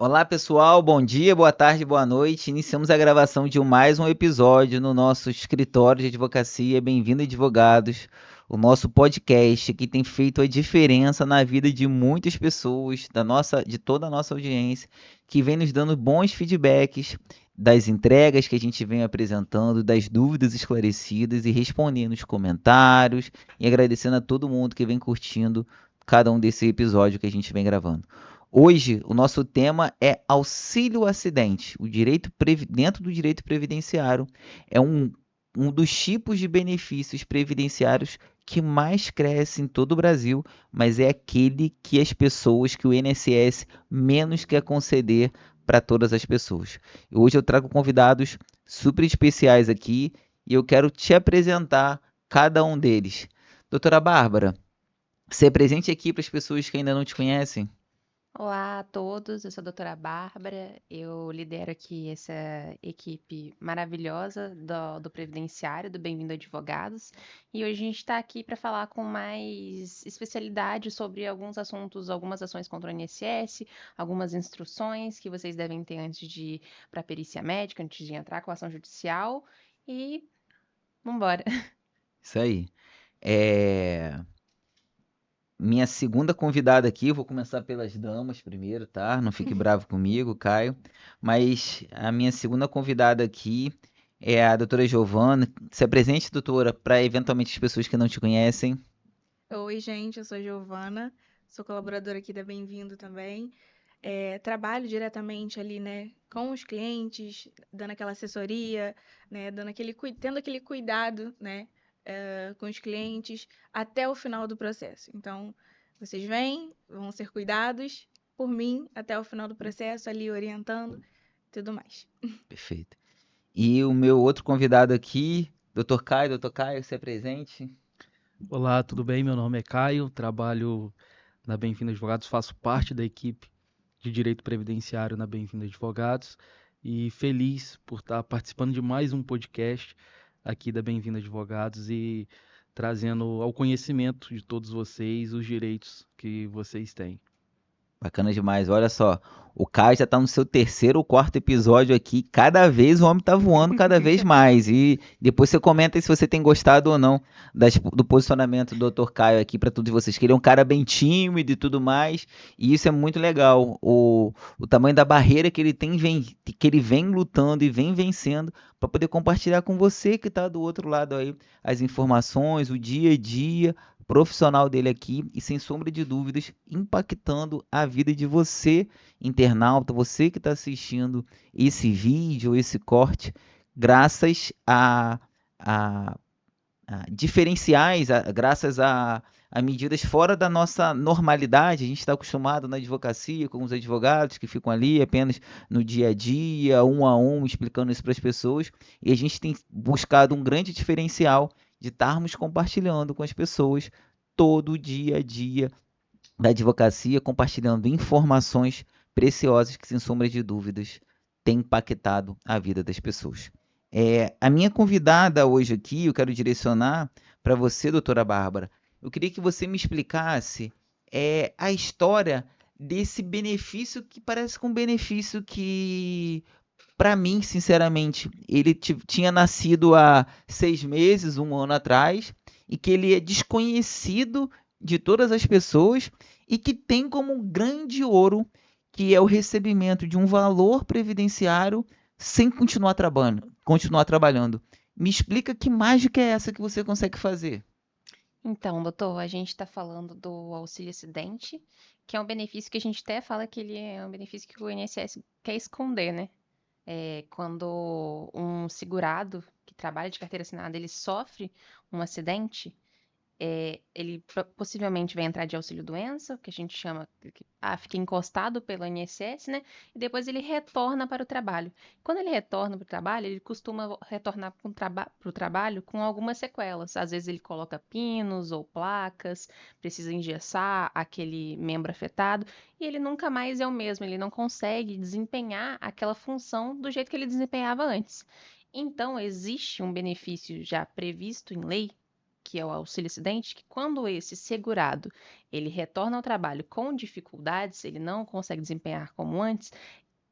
Olá pessoal, bom dia, boa tarde, boa noite. Iniciamos a gravação de mais um episódio no nosso escritório de advocacia. Bem-vindo, advogados, o nosso podcast que tem feito a diferença na vida de muitas pessoas, de toda a nossa audiência, que vem nos dando bons feedbacks das entregas que a gente vem apresentando, das dúvidas esclarecidas e respondendo os comentários e agradecendo a todo mundo que vem curtindo cada um desse episódio que a gente vem gravando. Hoje, o nosso tema é auxílio acidente. Dentro do direito previdenciário, é um dos tipos de benefícios previdenciários que mais cresce em todo o Brasil, mas é aquele que que o INSS menos quer conceder para todas as pessoas. Hoje eu trago convidados super especiais aqui e eu quero te apresentar cada um deles. Doutora Bárbara, se apresente aqui para as pessoas que ainda não te conhecem. Olá a todos, eu sou a doutora Bárbara, eu lidero aqui essa equipe maravilhosa do Previdenciário, do Bem-vindo Advogados, e hoje a gente está aqui para falar com mais especialidade sobre alguns assuntos, algumas ações contra o INSS, algumas instruções que vocês devem ter antes de ir para a perícia médica, antes de entrar com a ação judicial, e vambora. Isso aí. É, Minha segunda convidada aqui, vou começar pelas damas primeiro, tá? Não fique bravo comigo, Caio. Mas a minha segunda convidada aqui é a doutora Giovana. Se apresente, doutora, para eventualmente as pessoas que não te conhecem. Oi, gente, eu sou a Giovana, sou colaboradora aqui da Bem-vindo também. Trabalho diretamente ali, né, com os clientes, dando aquela assessoria, né, tendo aquele cuidado, né, com os clientes até o final do processo. Então, vocês vêm, vão ser cuidados por mim até o final do processo, ali orientando, tudo mais. Perfeito. E o meu outro convidado aqui, doutor Caio. Doutor Caio, se apresente. Olá, tudo bem? Meu nome é Caio, trabalho na Bem-vindo Advogados, faço parte da equipe de Direito Previdenciário na Bem-vindo Advogados e feliz por estar participando de mais um podcast aqui da Bem-vindo Advogados e trazendo ao conhecimento de todos vocês os direitos que vocês têm. Bacana demais. Olha só, o Caio já tá no seu terceiro ou quarto episódio aqui. Cada vez o homem tá voando cada vez mais. E depois você comenta aí se você tem gostado ou não do posicionamento do Dr. Caio aqui para todos vocês. Que ele é um cara bem tímido e tudo mais. E isso é muito legal. O tamanho da barreira que ele vem lutando e vem vencendo para poder compartilhar com você que tá do outro lado aí as informações, o dia a dia profissional dele aqui e, sem sombra de dúvidas, impactando a vida de você, internauta, você que está assistindo esse vídeo, esse corte, graças a, a diferenciais, graças a medidas fora da nossa normalidade. A gente está acostumado na advocacia com os advogados que ficam ali apenas no dia a dia, um a um, explicando isso para as pessoas, e a gente tem buscado um grande diferencial de estarmos compartilhando com as pessoas todo o dia a dia da advocacia, compartilhando informações preciosas que, sem sombra de dúvidas, têm impactado a vida das pessoas. A minha convidada hoje aqui, eu quero direcionar para você, doutora Bárbara. Eu queria que você me explicasse a história desse benefício que parece com um benefício que, para mim, sinceramente, ele tinha nascido há 6 meses, um ano atrás, e que ele é desconhecido de todas as pessoas e que tem como grande ouro, que é o recebimento de um valor previdenciário sem continuar trabalhando. Me explica que mágica é essa que você consegue fazer? Então, doutor, a gente está falando do auxílio acidente, que é um benefício que a gente até fala que ele é um benefício que o INSS quer esconder, né? Quando um segurado que trabalha de carteira assinada, ele sofre um acidente, ele possivelmente vai entrar de auxílio-doença, que a gente chama, fica encostado pelo INSS, né? E depois ele retorna para o trabalho. Quando ele retorna para o trabalho, ele costuma retornar para o trabalho com algumas sequelas. Às vezes ele coloca pinos ou placas, precisa engessar aquele membro afetado, e ele nunca mais é o mesmo, ele não consegue desempenhar aquela função do jeito que ele desempenhava antes. Então, existe um benefício já previsto em lei que é o auxílio acidente, que quando esse segurado ele retorna ao trabalho com dificuldades, ele não consegue desempenhar como antes,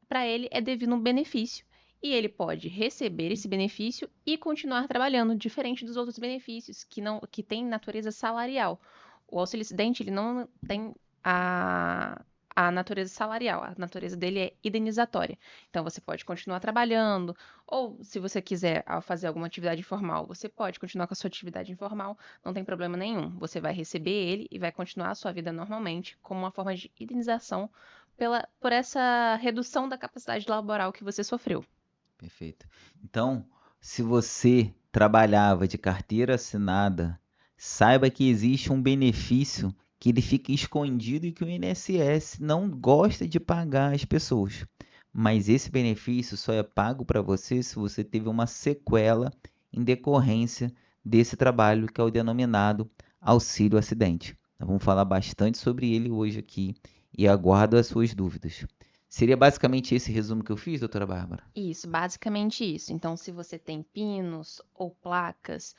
para ele é devido um benefício e ele pode receber esse benefício e continuar trabalhando, diferente dos outros benefícios que têm natureza salarial. O auxílio acidente ele não tem a natureza salarial, a natureza dele é indenizatória. Então você pode continuar trabalhando, ou se você quiser fazer alguma atividade informal, você pode continuar com a sua atividade informal, não tem problema nenhum. Você vai receber ele e vai continuar a sua vida normalmente, como uma forma de indenização por essa redução da capacidade laboral que você sofreu. Perfeito. Então, se você trabalhava de carteira assinada, saiba que existe um benefício que ele fica escondido e que o INSS não gosta de pagar às pessoas. Mas esse benefício só é pago para você se você teve uma sequela em decorrência desse trabalho que é o denominado auxílio acidente. Nós vamos falar bastante sobre ele hoje aqui e aguardo as suas dúvidas. Seria basicamente esse resumo que eu fiz, doutora Bárbara? Isso, basicamente isso. Então, se você tem pinos ou placas,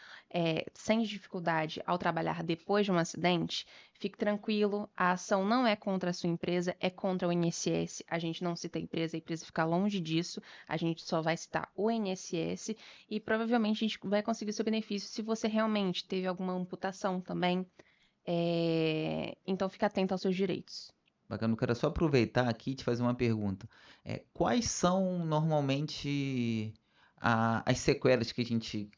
sem dificuldade ao trabalhar depois de um acidente, fique tranquilo, a ação não é contra a sua empresa, é contra o INSS. A gente não cita a empresa fica longe disso, a gente só vai citar o INSS e provavelmente a gente vai conseguir seu benefício se você realmente teve alguma amputação também. Então, fique atento aos seus direitos. Bacana, eu quero só aproveitar aqui e te fazer uma pergunta. Quais são normalmente as sequelas que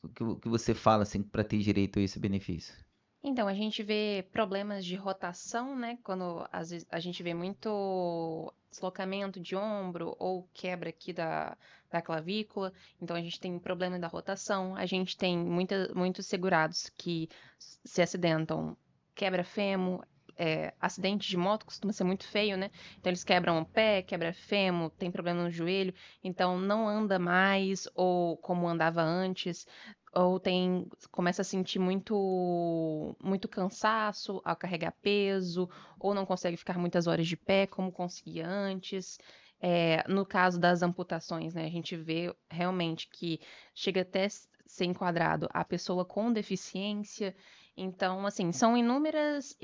você fala assim, para ter direito a esse benefício? Então, a gente vê problemas de rotação, né? Quando às vezes a gente vê muito deslocamento de ombro ou quebra aqui da clavícula. Então, a gente tem problema da rotação. A gente tem muitos segurados que se acidentam, quebra fêmur. Acidente de moto costuma ser muito feio, né? Então, eles quebram o pé, quebra fêmur, tem problema no joelho. Então, não anda mais ou como andava antes. Ou começa a sentir muito cansaço ao carregar peso, ou não consegue ficar muitas horas de pé, como conseguia antes. No caso das amputações, né, a gente vê realmente que chega até ser enquadrado a pessoa com deficiência. Então, assim, são inúmeras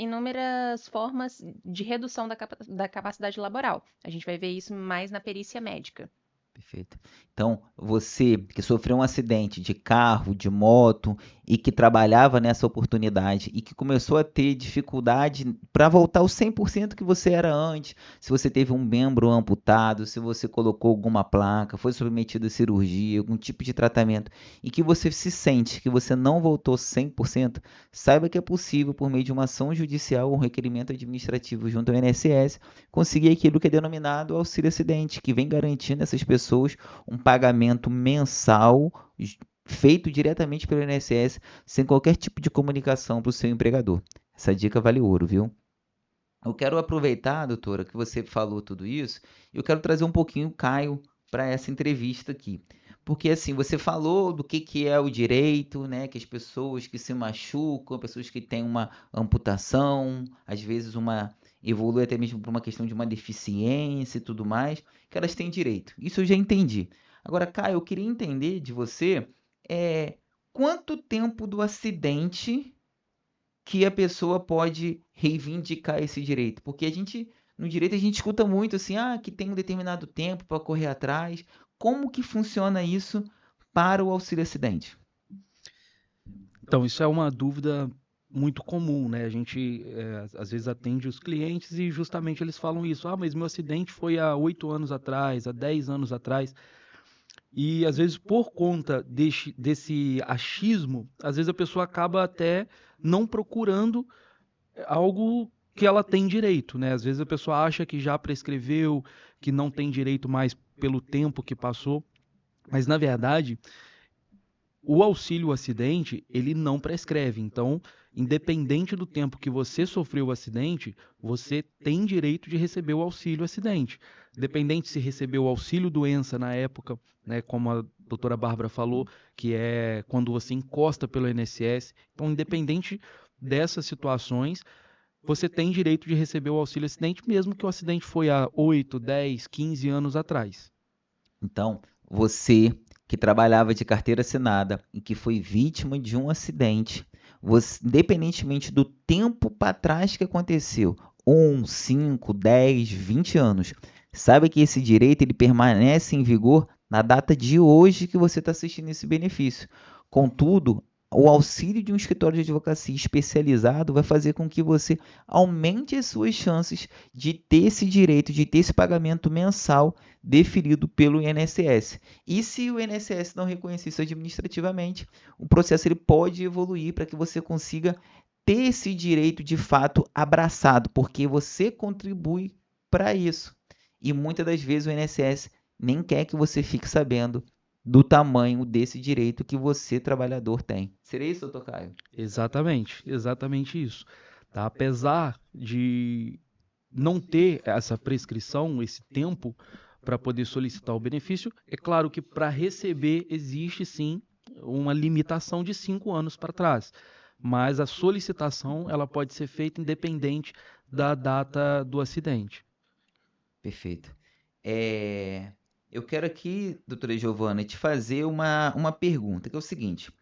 formas de redução da capacidade laboral. A gente vai ver isso mais na perícia médica. Perfeito. Então, você que sofreu um acidente de carro, de moto e que trabalhava nessa oportunidade e que começou a ter dificuldade para voltar ao 100% que você era antes, se você teve um membro amputado, se você colocou alguma placa, foi submetido a cirurgia, algum tipo de tratamento e que você se sente que você não voltou 100%, saiba que é possível, por meio de uma ação judicial ou um requerimento administrativo junto ao INSS, conseguir aquilo que é denominado auxílio acidente, que vem garantindo essas pessoas um pagamento mensal feito diretamente pelo INSS, sem qualquer tipo de comunicação para o seu empregador. Essa dica vale ouro, viu? Eu quero aproveitar, doutora, que você falou tudo isso, e eu quero trazer um pouquinho o Caio para essa entrevista aqui. Porque assim, você falou do que é o direito, né? Que as pessoas que se machucam, pessoas que têm uma amputação, às vezes evolui até mesmo para uma questão de uma deficiência e tudo mais, que elas têm direito. Isso eu já entendi. Agora, Caio, eu queria entender de você quanto tempo do acidente que a pessoa pode reivindicar esse direito. Porque no direito a gente escuta muito assim, que tem um determinado tempo para correr atrás. Como que funciona isso para o auxílio acidente? Então, isso é uma dúvida muito comum, né? A gente às vezes atende os clientes e justamente eles falam isso. Mas meu acidente foi há 8 anos atrás, há 10 anos atrás. E às vezes por conta desse achismo, às vezes a pessoa acaba até não procurando algo que ela tem direito, né? Às vezes a pessoa acha que já prescreveu, que não tem direito mais pelo tempo que passou, mas na verdade o auxílio acidente, ele não prescreve. Então, independente do tempo que você sofreu o acidente, você tem direito de receber o auxílio acidente. Independente se recebeu o auxílio doença na época, né, como a doutora Bárbara falou, que é quando você encosta pelo INSS. Então, independente dessas situações, você tem direito de receber o auxílio acidente, mesmo que o acidente foi há 8, 10, 15 anos atrás. Então, você que trabalhava de carteira assinada e que foi vítima de um acidente, independentemente do tempo para trás que aconteceu, 5, 10, 20 anos, saiba que esse direito ele permanece em vigor na data de hoje que você está assistindo esse benefício. Contudo, o auxílio de um escritório de advocacia especializado vai fazer com que você aumente as suas chances de ter esse direito, de ter esse pagamento mensal deferido pelo INSS. E se o INSS não reconhecer isso administrativamente, o processo ele pode evoluir para que você consiga ter esse direito de fato abraçado, porque você contribui para isso. E muitas das vezes o INSS nem quer que você fique sabendo do tamanho desse direito que você, trabalhador, tem. Seria isso, doutor Caio? Exatamente isso. Tá? Apesar de não ter essa prescrição, esse tempo para poder solicitar o benefício, é claro que para receber existe sim uma limitação de 5 anos para trás, mas a solicitação ela pode ser feita independente da data do acidente. Perfeito. Eu quero aqui, doutora Giovana, te fazer uma pergunta, que é o seguinte.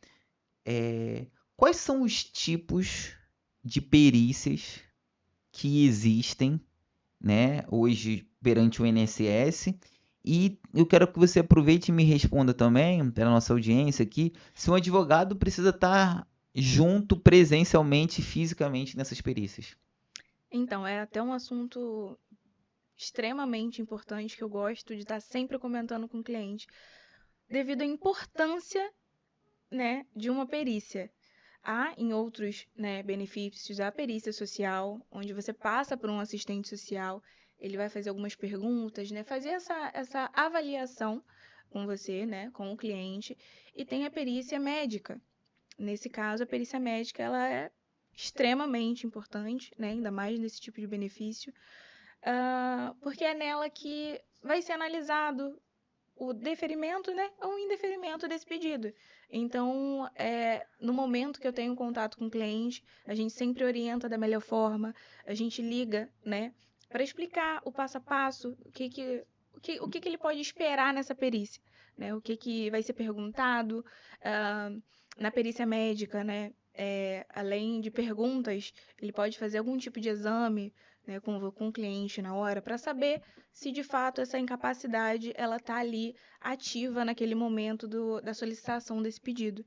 Quais são os tipos de perícias que existem, né, hoje perante o INSS? E eu quero que você aproveite e me responda também, pela nossa audiência aqui, se um advogado precisa estar junto presencialmente, fisicamente nessas perícias. Então, é até um assunto extremamente importante que eu gosto de estar sempre comentando com o cliente, devido à importância, né, de uma perícia. Há em outros, né, benefícios a perícia social, onde você passa por um assistente social, ele vai fazer algumas perguntas, né, fazer essa avaliação com você, né, com o cliente, e tem a perícia médica. Nesse caso, a perícia médica ela é extremamente importante, né, ainda mais nesse tipo de benefício, porque é nela que vai ser analisado o deferimento, né, ou o indeferimento desse pedido. Então, no momento que eu tenho contato com o cliente, a gente sempre orienta da melhor forma, a gente liga, né, para explicar o passo a passo, o que ele pode esperar nessa perícia, né, o que vai ser perguntado. Na perícia médica, né, além de perguntas, ele pode fazer algum tipo de exame, né, com o cliente na hora, para saber se de fato essa incapacidade ela está ali ativa naquele momento da solicitação desse pedido.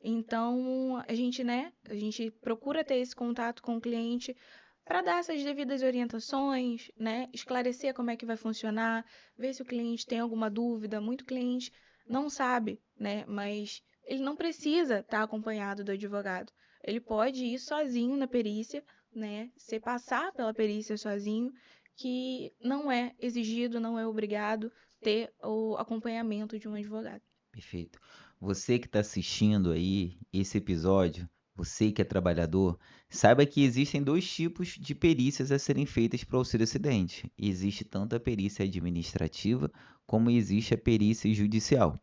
Então, a gente procura ter esse contato com o cliente para dar essas devidas orientações, né, esclarecer como é que vai funcionar, ver se o cliente tem alguma dúvida. Muito cliente não sabe, né, mas ele não precisa estar acompanhado do advogado. Ele pode ir sozinho na perícia, né, se passar pela perícia sozinho, que não é exigido, não é obrigado ter o acompanhamento de um advogado. Perfeito. Você que está assistindo aí esse episódio, você que é trabalhador, saiba que existem dois tipos de perícias a serem feitas para o auxílio acidente. Existe tanto a perícia administrativa como existe a perícia judicial.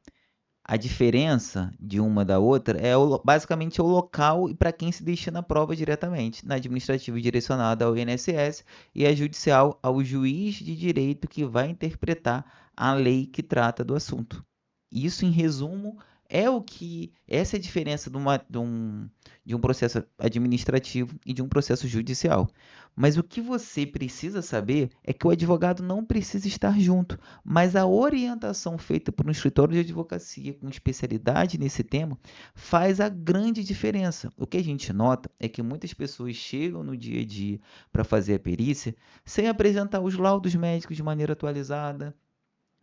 A diferença de uma da outra é basicamente o local e para quem se destina a prova diretamente. Na administrativa direcionada ao INSS e a judicial ao juiz de direito que vai interpretar a lei que trata do assunto. Isso, em resumo, essa é a diferença de um processo administrativo e de um processo judicial. Mas o que você precisa saber é que o advogado não precisa estar junto, mas a orientação feita por um escritório de advocacia com especialidade nesse tema faz a grande diferença. O que a gente nota é que muitas pessoas chegam no dia a dia para fazer a perícia sem apresentar os laudos médicos de maneira atualizada,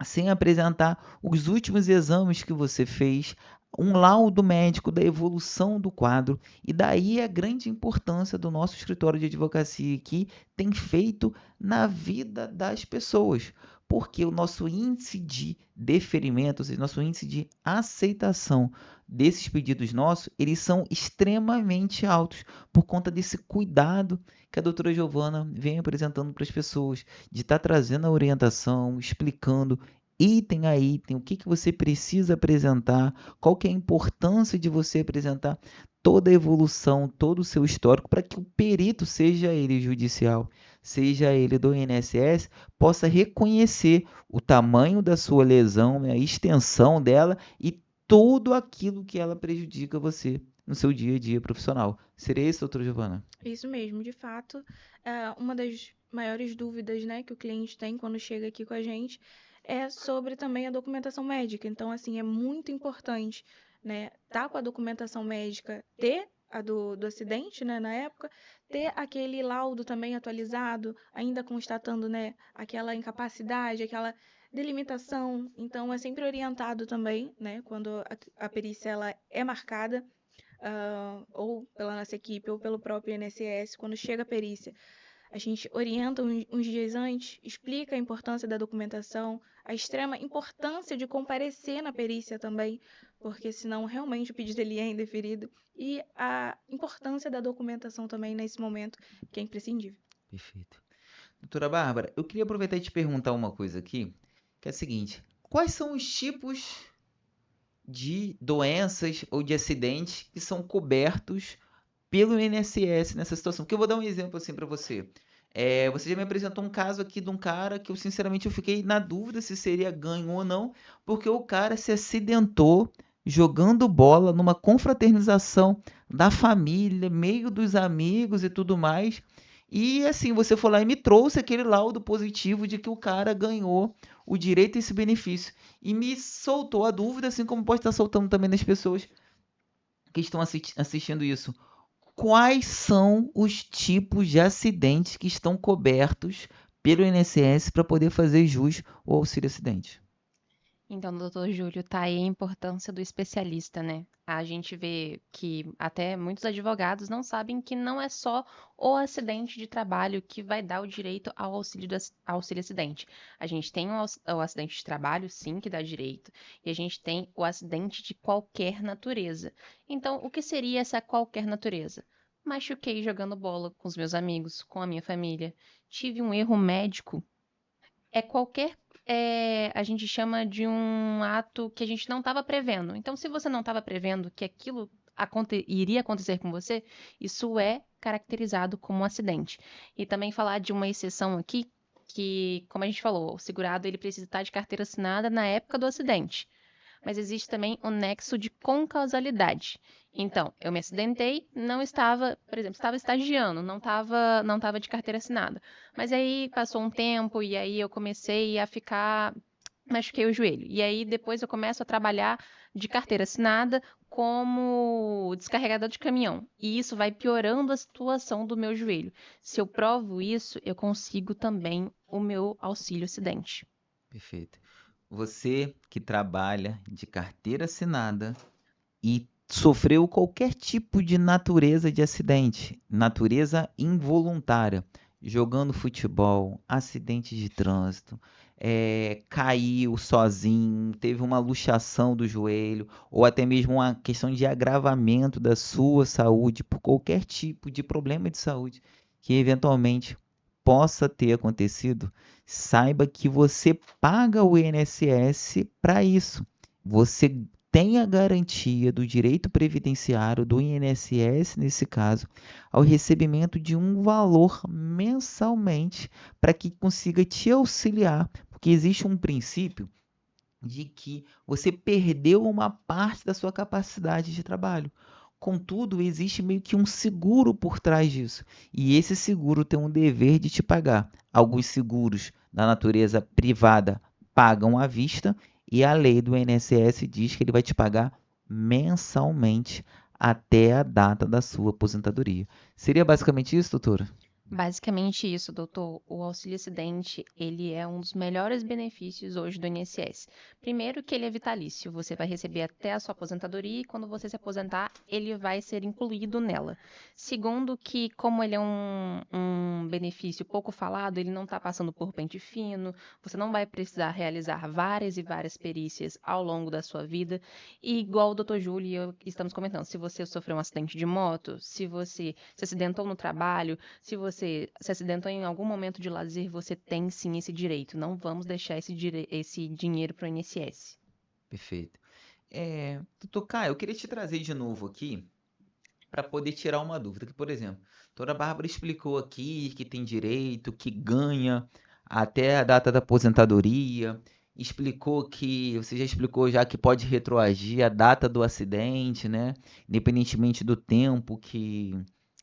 sem apresentar os últimos exames que você fez, um laudo médico da evolução do quadro, e daí a grande importância do nosso escritório de advocacia aqui tem feito na vida das pessoas, porque o nosso índice de deferimento, ou seja, nosso índice de aceitação desses pedidos nossos, eles são extremamente altos por conta desse cuidado que a doutora Giovana vem apresentando para as pessoas, de estar trazendo a orientação, explicando item a item, o que você precisa apresentar, qual que é a importância de você apresentar toda a evolução, todo o seu histórico, para que o perito, seja ele judicial, seja ele do INSS, possa reconhecer o tamanho da sua lesão, né, a extensão dela e tudo aquilo que ela prejudica você no seu dia a dia profissional. Seria isso, doutora Giovana? Isso mesmo, de fato, uma das maiores dúvidas, né, que o cliente tem quando chega aqui com a gente é sobre também a documentação médica. Então, assim, é muito importante, né, tá com a documentação médica, ter a do acidente, né, na época, ter aquele laudo também atualizado, ainda constatando, né, aquela incapacidade, aquela delimitação. Então, é sempre orientado também, né, quando a perícia ela é marcada, ou pela nossa equipe, ou pelo próprio INSS, quando chega a perícia, a gente orienta uns dias antes, explica a importância da documentação, a extrema importância de comparecer na perícia também, porque senão realmente o pedido ele é indeferido, e a importância da documentação também nesse momento, que é imprescindível. Perfeito. Doutora Bárbara, eu queria aproveitar e te perguntar uma coisa aqui, que é a seguinte: quais são os tipos de doenças ou de acidentes que são cobertos pelo INSS nessa situação? Porque eu vou dar um exemplo assim para você. Você já me apresentou um caso aqui de um cara que eu sinceramente eu fiquei na dúvida se seria ganho ou não, porque o cara se acidentou jogando bola numa confraternização da família, meio dos amigos e tudo mais. E assim, você foi lá e me trouxe aquele laudo positivo de que o cara ganhou o direito a esse benefício. E me soltou a dúvida, assim como pode estar soltando também nas pessoas que estão assistindo isso. Quais são os tipos de acidentes que estão cobertos pelo INSS para poder fazer jus ao auxílio acidente? Então, doutor Júlio, tá aí a importância do especialista, né? A gente vê que até muitos advogados não sabem que não é só o acidente de trabalho que vai dar o direito ao auxílio acidente. A gente tem o acidente de trabalho, sim, que dá direito, e a gente tem o acidente de qualquer natureza. Então, o que seria essa qualquer natureza? Machuquei jogando bola com os meus amigos, com a minha família. Tive um erro médico, é qualquer, a gente chama de um ato que a gente não estava prevendo. Então, se você não estava prevendo que aquilo iria acontecer com você, isso é caracterizado como um acidente. E também falar de uma exceção aqui, que, como a gente falou, o segurado ele precisa estar de carteira assinada na época do acidente. Mas existe também o nexo de concausalidade. Então, eu me acidentei, não estava, por exemplo, estava estagiando, não estava de carteira assinada. Mas aí passou um tempo e aí eu comecei a ficar, machuquei o joelho. E aí depois eu começo a trabalhar de carteira assinada como descarregador de caminhão. E isso vai piorando a situação do meu joelho. Se eu provo isso, eu consigo também o meu auxílio acidente. Perfeito. Você que trabalha de carteira assinada e sofreu qualquer tipo de natureza de acidente, natureza involuntária, jogando futebol, acidente de trânsito, caiu sozinho, teve uma luxação do joelho, ou até mesmo uma questão de agravamento da sua saúde por qualquer tipo de problema de saúde que eventualmente possa ter acontecido, saiba que você paga o INSS para isso. Você tem a garantia do direito previdenciário do INSS, nesse caso, ao recebimento de um valor mensalmente para que consiga te auxiliar, porque existe um princípio de que você perdeu uma parte da sua capacidade de trabalho. Contudo, existe meio que um seguro por trás disso. E esse seguro tem um dever de te pagar. Alguns seguros da natureza privada pagam à vista e a lei do INSS diz que ele vai te pagar mensalmente até a data da sua aposentadoria. Seria basicamente isso, doutora? Basicamente isso, doutor. O auxílio acidente, ele é um dos melhores benefícios hoje do INSS. Primeiro que ele é vitalício, você vai receber até a sua aposentadoria e quando você se aposentar, ele vai ser incluído nela. Segundo que, como ele é um benefício pouco falado, ele não está passando por pente fino, você não vai precisar realizar várias e várias perícias ao longo da sua vida. E igual o doutor Júlio e eu estamos comentando, se você sofreu um acidente de moto, se você se acidentou no trabalho, se você se acidentou em algum momento de lazer, você tem sim esse direito. Não vamos deixar esse dinheiro para o INSS. Perfeito. Doutor Caio, eu queria te trazer de novo aqui para poder tirar uma dúvida. Que, por exemplo, a doutora Bárbara explicou aqui que tem direito, que ganha até a data da aposentadoria, você já explicou já que pode retroagir a data do acidente, né? Independentemente do tempo que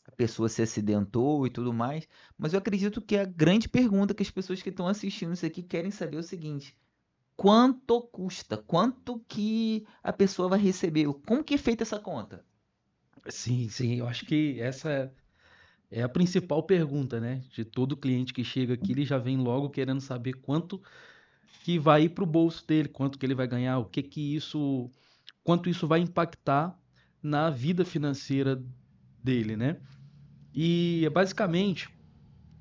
a pessoa se acidentou e tudo mais. Mas eu acredito que a grande pergunta que as pessoas que estão assistindo isso aqui querem saber é o seguinte: quanto custa? Quanto que a pessoa vai receber? Como que é feita essa conta? Sim, sim, eu acho que essa é a principal pergunta, né? De todo cliente que chega aqui, ele já vem logo querendo saber quanto que vai ir para o bolso dele, quanto que ele vai ganhar, quanto isso vai impactar na vida financeira dele, né? E é basicamente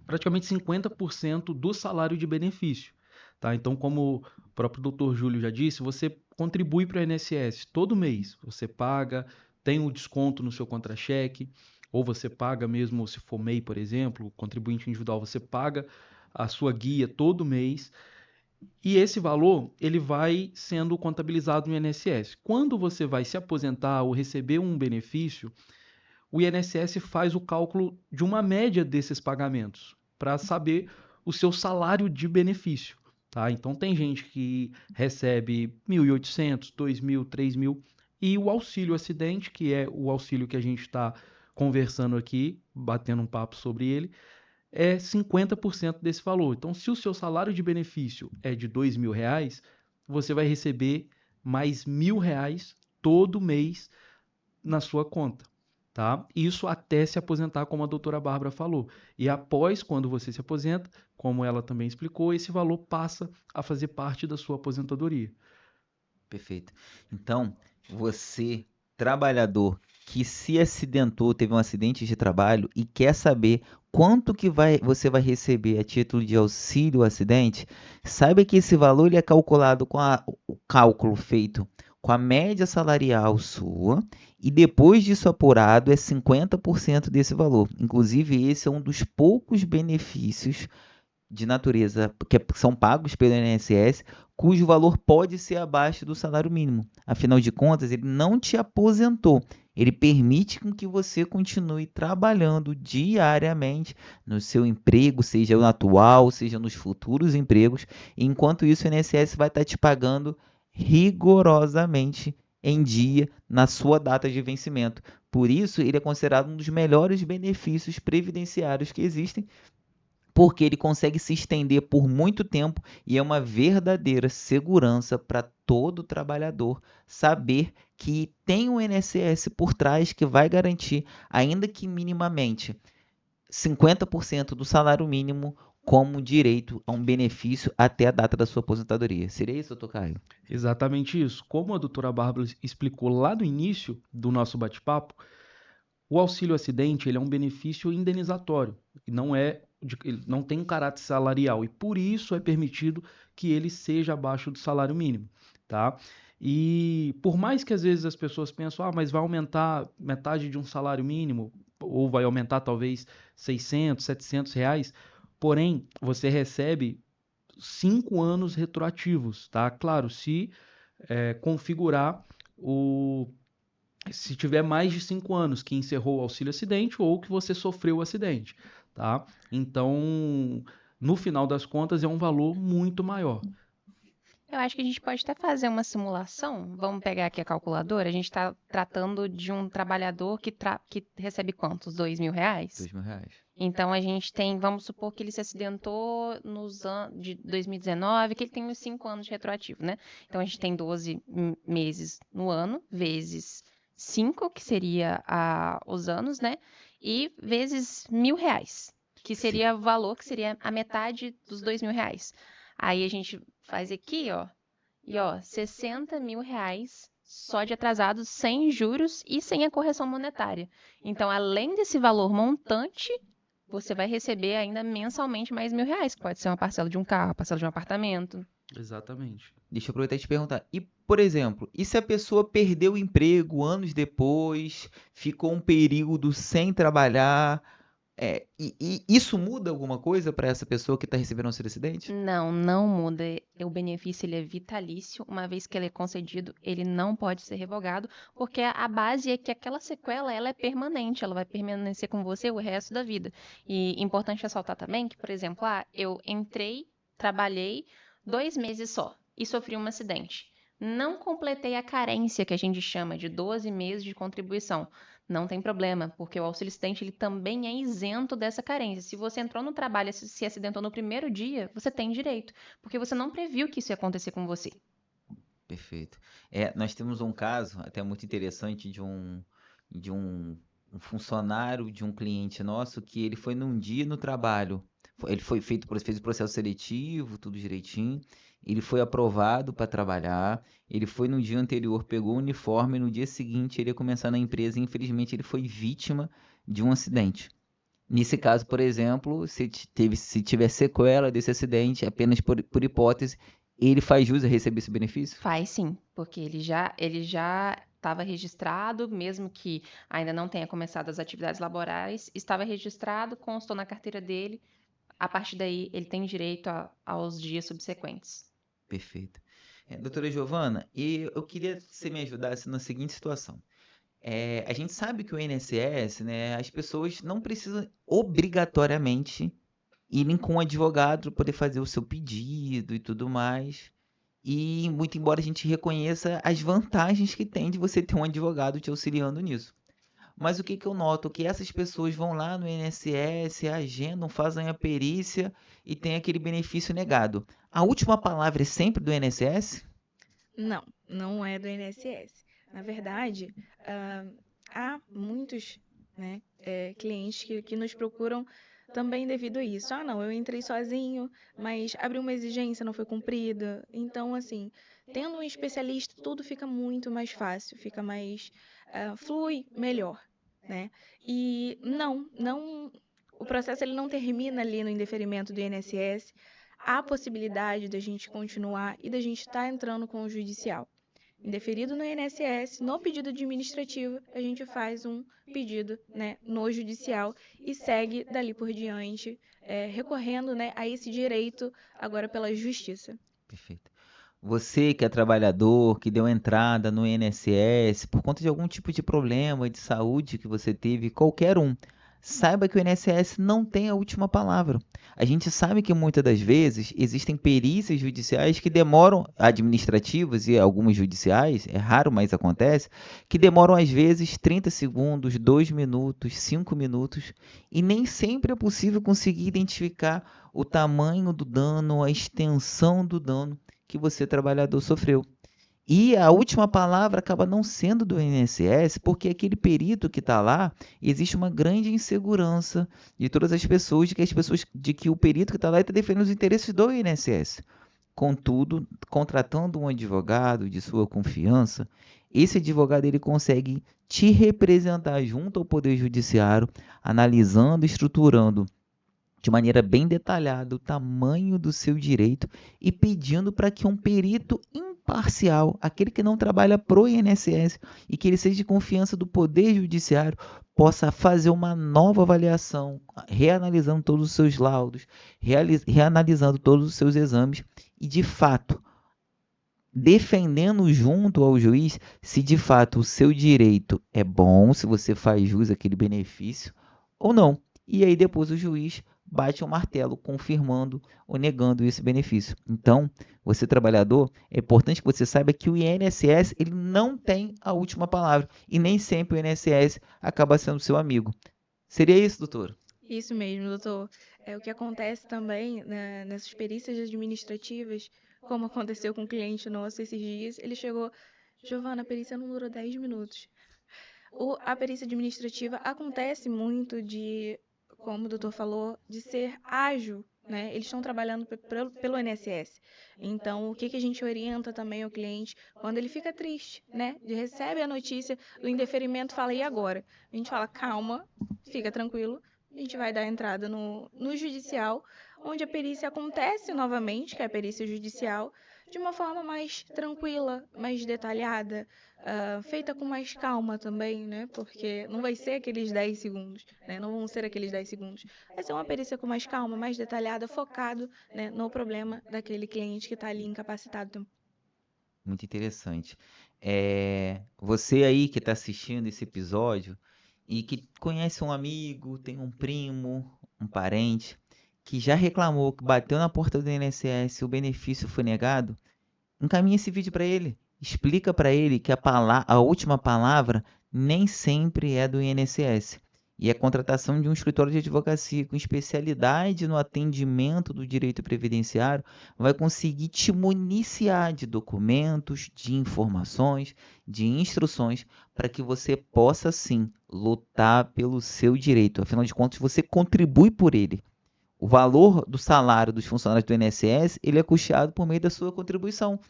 praticamente 50% do salário de benefício, tá? Então, como o próprio Dr. Júlio já disse, você contribui para o INSS todo mês, você paga, tem o desconto no seu contra-cheque, ou você paga mesmo, se for MEI, por exemplo, contribuinte individual, você paga a sua guia todo mês, e esse valor ele vai sendo contabilizado no INSS. Quando você vai se aposentar ou receber um benefício, o INSS faz o cálculo de uma média desses pagamentos para saber o seu salário de benefício. Tá? Então tem gente que recebe 1.800, 2.000, 3.000 e o auxílio acidente, que é o auxílio que a gente está conversando aqui, batendo um papo sobre ele, é 50% desse valor. Então, se o seu salário de benefício é de R$ 2.000, você vai receber mais R$ 1.000 todo mês na sua conta, tá? Isso até se aposentar, como a doutora Bárbara falou. E após, quando você se aposenta, como ela também explicou, esse valor passa a fazer parte da sua aposentadoria. Perfeito. Então, você, trabalhador que se acidentou, teve um acidente de trabalho e quer saber quanto que você vai receber a título de auxílio acidente, saiba que esse valor ele é calculado com o cálculo feito com a média salarial sua e depois disso apurado é 50% desse valor. Inclusive, esse é um dos poucos benefícios de natureza que são pagos pelo INSS, cujo valor pode ser abaixo do salário mínimo. Afinal de contas, ele não te aposentou. Ele permite com que você continue trabalhando diariamente no seu emprego, seja no atual, seja nos futuros empregos. Enquanto isso, o INSS vai estar te pagando rigorosamente em dia na sua data de vencimento. Por isso, ele é considerado um dos melhores benefícios previdenciários que existem, porque ele consegue se estender por muito tempo e é uma verdadeira segurança para todo trabalhador saber que tem o INSS por trás que vai garantir, ainda que minimamente, 50% do salário mínimo como direito a um benefício até a data da sua aposentadoria. Seria isso, doutor Caio? Exatamente isso. Como a doutora Bárbara explicou lá no início do nosso bate-papo, o auxílio acidente ele é um benefício indenizatório, ele não tem um caráter salarial e por isso é permitido que ele seja abaixo do salário mínimo, tá? E por mais que às vezes as pessoas pensam, mas vai aumentar metade de um salário mínimo ou vai aumentar talvez 600, 700 reais, porém você recebe 5 anos retroativos, tá? Claro, se configurar se tiver mais de 5 anos que encerrou o auxílio acidente ou que você sofreu o acidente, tá? Então, no final das contas, é um valor muito maior. Eu acho que a gente pode até fazer uma simulação. Vamos pegar aqui a calculadora. A gente está tratando de um trabalhador que recebe quantos? R$ 2.000? R$ 2.000. Então a gente tem, vamos supor que ele se acidentou nos anos de 2019, que ele tem uns 5 anos de retroativo, né? Então a gente tem 12 meses no ano, vezes 5, que seria os anos, né? E vezes R$ 1.000, que seria o valor, que seria a metade dos R$ 2.000. Aí a gente faz aqui, ó, e ó, R$ 60.000 só de atrasados, sem juros e sem a correção monetária. Então, além desse valor montante, você vai receber ainda mensalmente mais R$ 1.000, que pode ser uma parcela de um carro, parcela de um apartamento. Exatamente. Deixa eu aproveitar e te perguntar. E, por exemplo, e se a pessoa perdeu o emprego anos depois, ficou um período sem trabalhar, e isso muda alguma coisa para essa pessoa que está recebendo auxílio acidente? Não, não muda. O benefício ele é vitalício. Uma vez que ele é concedido, ele não pode ser revogado, porque a base é que aquela sequela ela é permanente, ela vai permanecer com você o resto da vida. E importante ressaltar também que, por exemplo, eu entrei, trabalhei 2 meses só. e sofri um acidente. Não completei a carência que a gente chama de 12 meses de contribuição. Não tem problema, porque o auxílio acidente ele também é isento dessa carência. Se você entrou no trabalho e se acidentou no primeiro dia, você tem direito, porque você não previu que isso ia acontecer com você. Perfeito. Nós temos um caso até muito interessante de um funcionário de um cliente nosso que ele foi num dia no trabalho. Ele fez o processo seletivo, tudo direitinho. Ele foi aprovado para trabalhar. Ele foi no dia anterior, pegou o uniforme. No dia seguinte, ele ia começar na empresa e, infelizmente, ele foi vítima de um acidente. Nesse caso, por exemplo, se tiver sequela desse acidente, apenas por hipótese, ele faz jus a receber esse benefício? Faz sim, porque ele já estava registrado, mesmo que ainda não tenha começado as atividades laborais, estava registrado, constou na carteira dele. A partir daí, ele tem direito aos dias subsequentes. Perfeito. Doutora Giovana, e eu queria que você me ajudasse na seguinte situação. A gente sabe que o INSS, né, as pessoas não precisam obrigatoriamente irem com um advogado para poder fazer o seu pedido e tudo mais. E muito embora a gente reconheça as vantagens que tem de você ter um advogado te auxiliando nisso. Mas o que que eu noto? Que essas pessoas vão lá no INSS, agendam, fazem a perícia e tem aquele benefício negado. A última palavra é sempre do INSS? Não, não é do INSS. Na verdade, há muitos, né, clientes que nos procuram também devido a isso. Ah, não, eu entrei sozinho, mas abriu uma exigência, não foi cumprida. Então, assim, tendo um especialista, tudo fica muito mais fácil, fica mais, flui melhor, né? E não, o processo ele não termina ali no indeferimento do INSS. Há possibilidade da gente continuar e da gente estar entrando com o judicial. Indeferido no INSS, no pedido administrativo, a gente faz um pedido, né, no judicial e segue dali por diante, recorrendo, né, a esse direito agora pela justiça. Perfeito. Você que é trabalhador, que deu entrada no INSS por conta de algum tipo de problema de saúde que você teve, qualquer um, saiba que o INSS não tem a última palavra. A gente sabe que muitas das vezes existem perícias judiciais que demoram, administrativas e algumas judiciais, é raro, mas acontece, que demoram às vezes 30 segundos, 2 minutos, 5 minutos, e nem sempre é possível conseguir identificar o tamanho do dano, a extensão do dano que você, trabalhador, sofreu. E a última palavra acaba não sendo do INSS, porque aquele perito que está lá, existe uma grande insegurança de todas as pessoas, de que o perito que está lá está defendendo os interesses do INSS. Contudo, contratando um advogado de sua confiança, esse advogado ele consegue te representar junto ao Poder Judiciário, analisando, estruturando de maneira bem detalhada o tamanho do seu direito e pedindo para que um perito imparcial, aquele que não trabalha pro INSS e que ele seja de confiança do Poder Judiciário, possa fazer uma nova avaliação, reanalisando todos os seus laudos, reanalisando todos os seus exames e, de fato, defendendo junto ao juiz se de fato o seu direito é bom, se você faz jus àquele benefício ou não. E aí depois o juiz bate o martelo confirmando ou negando esse benefício. Então, você trabalhador, é importante que você saiba que o INSS ele não tem a última palavra e nem sempre o INSS acaba sendo seu amigo. Seria isso, doutor? Isso mesmo, doutor. É o que acontece também, né, nessas perícias administrativas, como aconteceu com um cliente nosso esses dias. Ele chegou, Giovana, a perícia não durou 10 minutos. A perícia administrativa acontece muito de, como o doutor falou, de ser ágil, né? Eles estão trabalhando pelo INSS. Então, o que que a gente orienta também ao cliente quando ele fica triste, né? De recebe a notícia do indeferimento, fala, e agora? A gente fala, calma, fica tranquilo. A gente vai dar entrada no judicial, onde a perícia acontece novamente, que é a perícia judicial, de uma forma mais tranquila, mais detalhada, feita com mais calma também, né? Porque não vai ser aqueles 10 segundos, né? Não vão ser aqueles 10 segundos. Vai ser uma perícia com mais calma, mais detalhada, focado, né, no problema daquele cliente que está ali incapacitado. Muito interessante. Você aí que está assistindo esse episódio e que conhece um amigo, tem um primo, um parente, que já reclamou, que bateu na porta do INSS, o benefício foi negado, encaminha esse vídeo para ele. Explica para ele que a última palavra nem sempre é do INSS. E a contratação de um escritório de advocacia com especialidade no atendimento do direito previdenciário vai conseguir te municiar de documentos, de informações, de instruções, para que você possa, sim, lutar pelo seu direito. Afinal de contas, você contribui por ele. O valor do salário dos funcionários do INSS, ele é custeado por meio da sua contribuição.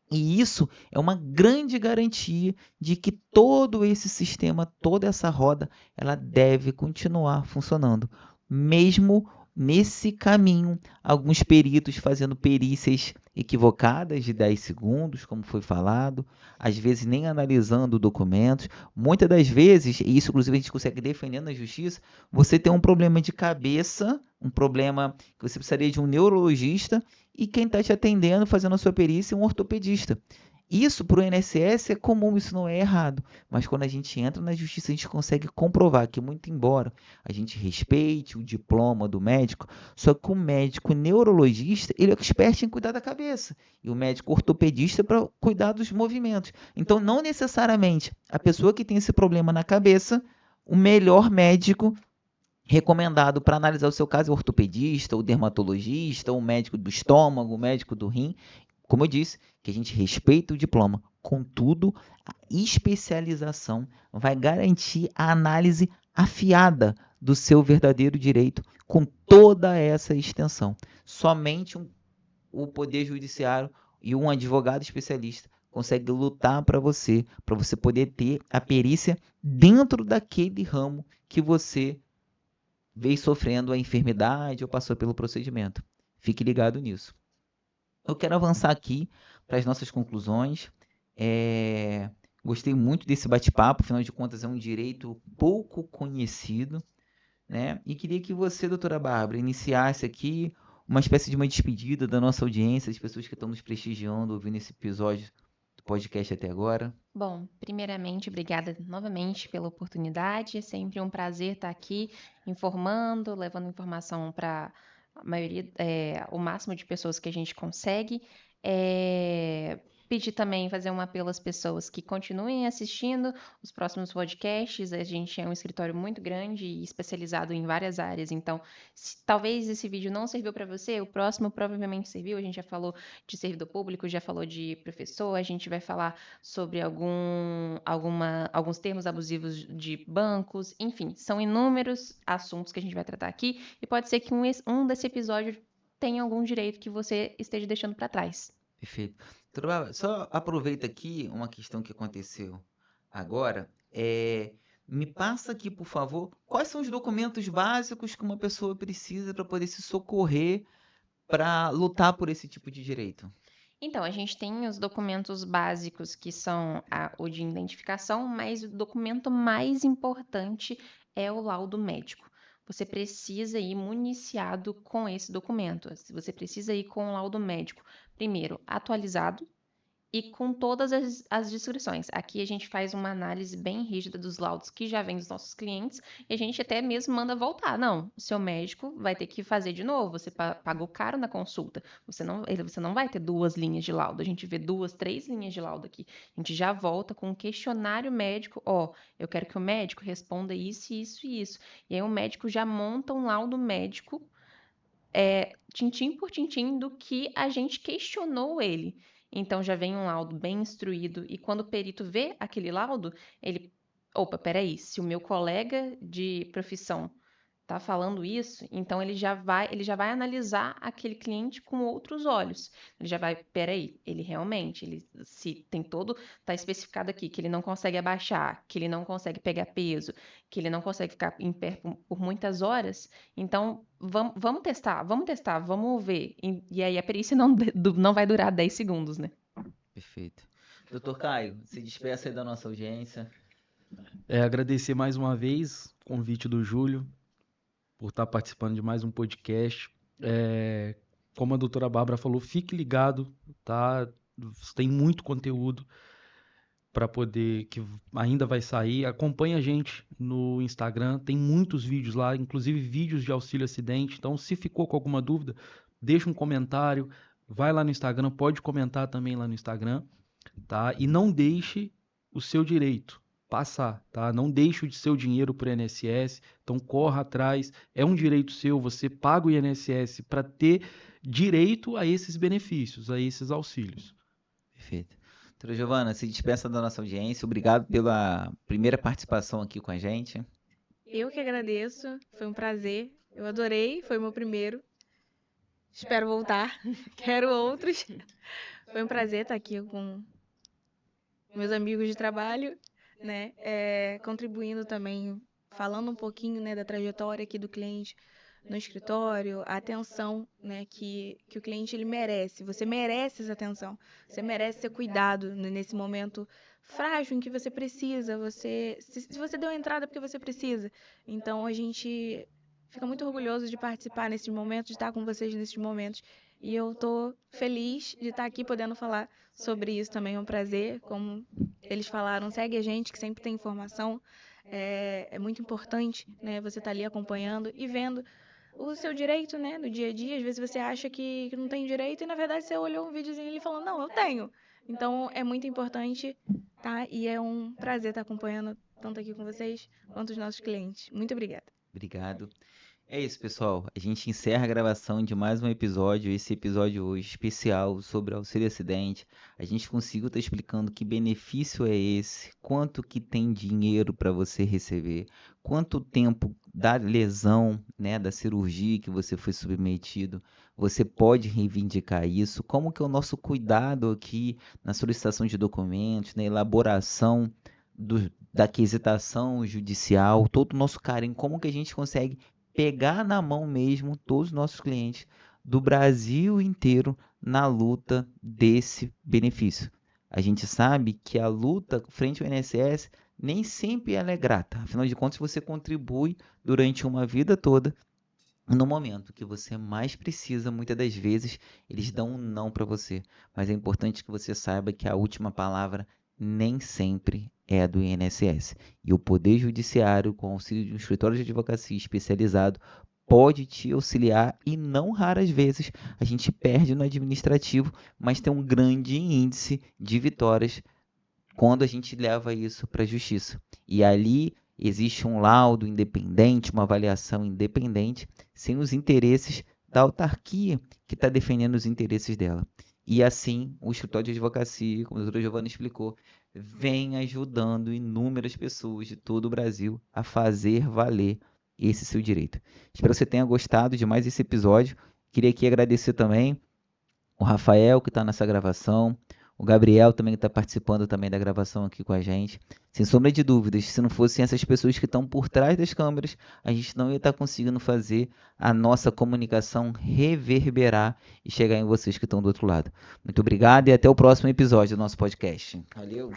E isso é uma grande garantia de que todo esse sistema, toda essa roda, ela deve continuar funcionando. Mesmo nesse caminho, alguns peritos fazendo perícias equivocadas de 10 segundos, como foi falado, às vezes nem analisando documentos. Muitas das vezes, e isso inclusive a gente consegue defender na justiça, você tem um problema de cabeça, um problema que você precisaria de um neurologista, e quem está te atendendo, fazendo a sua perícia, é um ortopedista. Isso para o INSS é comum, isso não é errado. Mas quando a gente entra na justiça, a gente consegue comprovar que, muito embora a gente respeite o diploma do médico, só que o médico neurologista, ele é expert em cuidar da cabeça. E o médico ortopedista para cuidar dos movimentos. Então, não necessariamente a pessoa que tem esse problema na cabeça, o melhor médico recomendado para analisar o seu caso é o ortopedista, o dermatologista, o médico do estômago, o médico do rim. Como eu disse, que a gente respeita o diploma. Contudo, a especialização vai garantir a análise afiada do seu verdadeiro direito com toda essa extensão. Somente o Poder Judiciário e um advogado especialista consegue lutar para você poder ter a perícia dentro daquele ramo que você veio sofrendo a enfermidade ou passou pelo procedimento. Fique ligado nisso. Eu quero avançar aqui para as nossas conclusões. Gostei muito desse bate-papo, afinal de contas é um direito pouco conhecido, né? E queria que você, doutora Bárbara, iniciasse aqui uma espécie de uma despedida da nossa audiência, das pessoas que estão nos prestigiando, ouvindo esse episódio do podcast até agora. Bom, primeiramente, obrigada novamente pela oportunidade. É sempre um prazer estar aqui informando, levando informação para a maioria, o máximo de pessoas que a gente consegue. Pedir também, fazer um apelo às pessoas que continuem assistindo os próximos podcasts. A gente é um escritório muito grande e especializado em várias áreas, então talvez esse vídeo não serviu para você, o próximo provavelmente serviu. A gente já falou de servidor público, já falou de professor, a gente vai falar sobre alguns termos abusivos de bancos, enfim, são inúmeros assuntos que a gente vai tratar aqui e pode ser que um desse episódio tenha algum direito que você esteja deixando para trás. Perfeito. Só aproveita aqui uma questão que aconteceu agora. Me passa aqui, por favor, quais são os documentos básicos que uma pessoa precisa para poder se socorrer para lutar por esse tipo de direito? Então, a gente tem os documentos básicos que são o de identificação, mas o documento mais importante é o laudo médico. Você precisa ir municiado com esse documento. Você precisa ir com o laudo médico, primeiro, atualizado e com todas as descrições. Aqui a gente faz uma análise bem rígida dos laudos que já vem dos nossos clientes e a gente até mesmo manda voltar. Não, o seu médico vai ter que fazer de novo. Você pagou caro na consulta. Você não vai ter 2 linhas de laudo. A gente vê 2, 3 linhas de laudo aqui. A gente já volta com um questionário médico. Eu quero que o médico responda isso, isso e isso. E aí o médico já monta um laudo médico, tintim por tintim, do que a gente questionou ele. Então já vem um laudo bem instruído e quando o perito vê aquele laudo, ele, opa, peraí, se o meu colega de profissão tá falando isso, então ele já vai analisar aquele cliente com outros olhos. Ele já vai, peraí, ele realmente, se tem tá especificado aqui que ele não consegue abaixar, que ele não consegue pegar peso, que ele não consegue ficar em pé por muitas horas, então vamos testar, vamos ver. E aí a perícia não vai durar 10 segundos, né? Perfeito. Doutor Caio, se despeça aí da nossa audiência. Agradecer mais uma vez o convite do Júlio por estar participando de mais um podcast. Como a doutora Bárbara falou, fique ligado, tá? Tem muito conteúdo para poder, que ainda vai sair. Acompanhe a gente no Instagram, tem muitos vídeos lá, inclusive vídeos de auxílio acidente. Então, se ficou com alguma dúvida, deixa um comentário, vai lá no Instagram, pode comentar também lá no Instagram, tá? E não deixe o seu direito passar, tá? Não deixe o seu dinheiro para o INSS, então corra atrás, é um direito seu, você paga o INSS para ter direito a esses benefícios, a esses auxílios. Perfeito. Doutora Giovana, se despeça da nossa audiência. Obrigado pela primeira participação aqui com a gente. Eu que agradeço, foi um prazer. Eu adorei, foi o meu primeiro. Espero voltar, quero outros. Foi um prazer estar aqui com meus amigos de trabalho, né? Contribuindo também, falando um pouquinho, né, da trajetória aqui do cliente no escritório, a atenção, né, que o cliente ele merece. Você merece essa atenção, você merece ser cuidado nesse momento frágil em que você precisa. Se você deu entrada porque você precisa. Então a gente fica muito orgulhoso de participar nesses momentos, de estar com vocês nesses momentos. E eu tô feliz de estar aqui podendo falar sobre isso também. É um prazer, como eles falaram, segue a gente que sempre tem informação. É muito importante, né, você estar ali acompanhando e vendo o seu direito, né, no dia a dia. Às vezes você acha que não tem direito e na verdade você olhou um videozinho ali e falou, não, eu tenho. Então é muito importante, tá? E é um prazer estar acompanhando tanto aqui com vocês quanto os nossos clientes. Muito obrigada. Obrigado. É isso, pessoal. A gente encerra a gravação de mais um episódio. Esse episódio hoje especial sobre auxílio acidente. A gente conseguiu estar explicando que benefício é esse, quanto que tem dinheiro para você receber, quanto tempo da lesão, né, da cirurgia que você foi submetido, você pode reivindicar isso, como que é o nosso cuidado aqui na solicitação de documentos, na elaboração da aquisitação judicial, todo o nosso carinho, como que a gente consegue pegar na mão mesmo todos os nossos clientes do Brasil inteiro na luta desse benefício. A gente sabe que a luta frente ao INSS nem sempre ela é grata. Afinal de contas, você contribui durante uma vida toda. No momento que você mais precisa, muitas das vezes, eles dão um não para você. Mas é importante que você saiba que a última palavra nem sempre é a do INSS. E o Poder Judiciário, com auxílio de um escritório de advocacia especializado, pode te auxiliar e não raras vezes a gente perde no administrativo, mas tem um grande índice de vitórias quando a gente leva isso para a justiça. E ali existe um laudo independente, uma avaliação independente, sem os interesses da autarquia que está defendendo os interesses dela. E assim, o escritório de advocacia, como a doutora Giovana explicou, vem ajudando inúmeras pessoas de todo o Brasil a fazer valer esse seu direito. Espero que você tenha gostado de mais esse episódio. Queria aqui agradecer também o Rafael, que está nessa gravação, o Gabriel também que está participando também da gravação aqui com a gente. Sem sombra de dúvidas, se não fossem essas pessoas que estão por trás das câmeras, a gente não ia estar conseguindo fazer a nossa comunicação reverberar e chegar em vocês que estão do outro lado. Muito obrigado e até o próximo episódio do nosso podcast. Valeu!